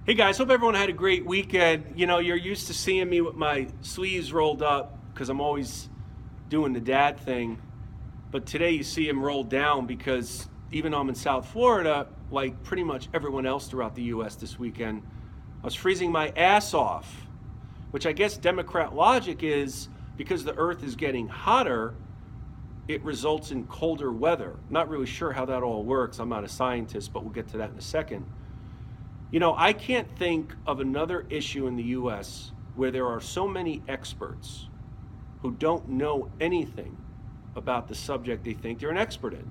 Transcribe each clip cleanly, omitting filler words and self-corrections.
Hey guys, hope everyone had a great weekend. You know, you're used to seeing me with my sleeves rolled up because I'm always doing the dad thing. But today you see them rolled down because even though I'm in South Florida, like pretty much everyone else throughout the US this weekend, I was freezing my ass off, which I guess Democrat logic is because the earth is getting hotter, it results in colder weather. Not really sure how that all works. I'm not a scientist, but we'll get to that in a second. You know, I can't think of another issue in the US where there are so many experts who don't know anything about the subject they think they're an expert in.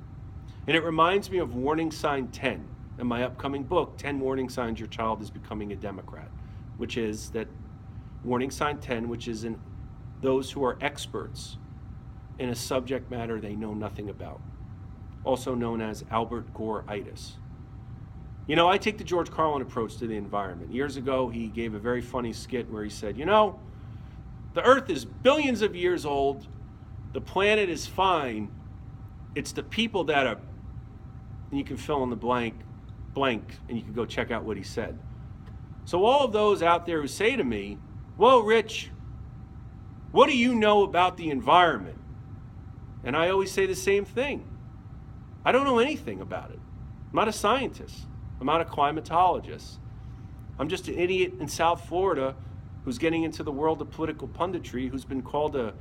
And it reminds me of Warning Sign 10 in my upcoming book, 10 Warning Signs Your Child is Becoming a Democrat, which is that Warning Sign 10, which is in those who are experts in a subject matter they know nothing about, also known as Albert Gore-itis. You know, I take the George Carlin approach to the environment. Years ago, he gave a very funny skit where he said, you know, the earth is billions of years old, the planet is fine, it's the people that are, and you can fill in the blank, and you can go check out what he said. So all of those out there who say to me, well, Rich, what do you know about the environment? And I always say the same thing. I don't know anything about it. I'm not a scientist. I'm not a climatologist. I'm just an idiot in South Florida who's getting into the world of political punditry, who's been called a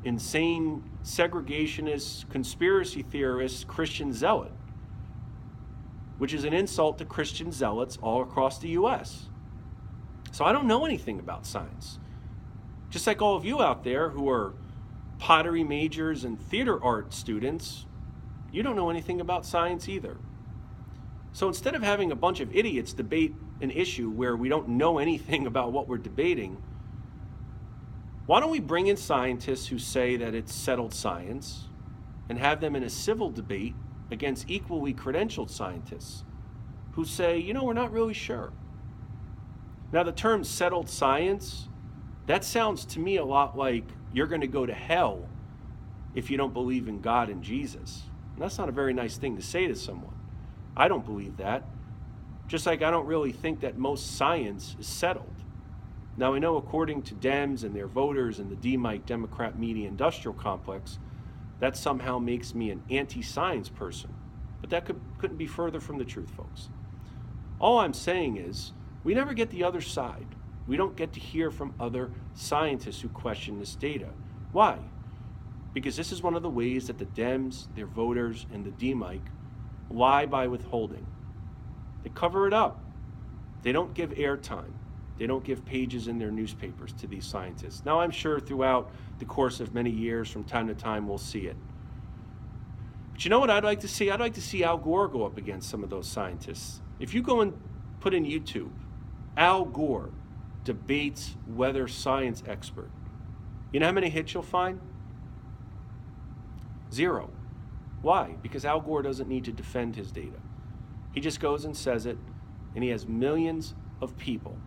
insane segregationist, conspiracy theorist, Christian zealot, which is an insult to Christian zealots all across the US. So I don't know anything about science. Just like all of you out there who are pottery majors and theater art students, you don't know anything about science either. So instead of having a bunch of idiots debate an issue where we don't know anything about what we're debating, why don't we bring in scientists who say that it's settled science and have them in a civil debate against equally credentialed scientists who say, you know, we're not really sure. Now, the term settled science, that sounds to me a lot like you're going to go to hell if you don't believe in God and Jesus. And that's not a very nice thing to say to someone. I don't believe that. Just like I don't really think that most science is settled. Now, I know according to Dems and their voters and the D-Mike Democrat media industrial complex, that somehow makes me an anti-science person. But that couldn't be further from the truth, folks. All I'm saying is we never get the other side. We don't get to hear from other scientists who question this data. Why? Because this is one of the ways that the Dems, their voters, and the D-Mike lie by withholding. They cover it up. They don't give airtime. They don't give pages in their newspapers to these scientists. Now, I'm sure throughout the course of many years, from time to time, we'll see it. But you know what I'd like to see? I'd like to see Al Gore go up against some of those scientists. If you go and put in YouTube, Al Gore debates weather science expert, you know how many hits you'll find? 0. Why? Because Al Gore doesn't need to defend his data. He just goes and says it, and he has millions of people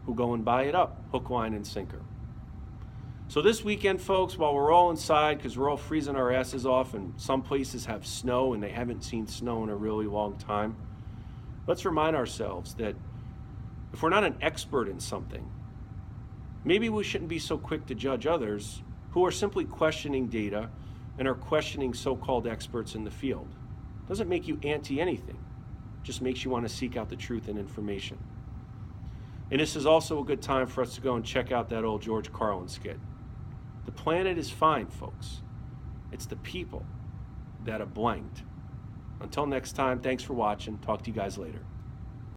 who go and buy it up, hook, line, and sinker. So this weekend, folks, while we're all inside because we're all freezing our asses off and some places have snow and they haven't seen snow in a really long time, let's remind ourselves that if we're not an expert in something, maybe we shouldn't be so quick to judge others who are simply questioning data and are questioning so-called experts in the field. Doesn't make you anti-anything, just makes you want to seek out the truth and information. And this is also a good time for us to go and check out that old George Carlin skit. The planet is fine, folks. It's the people that are blanked. Until next time, thanks for watching. Talk to you guys later.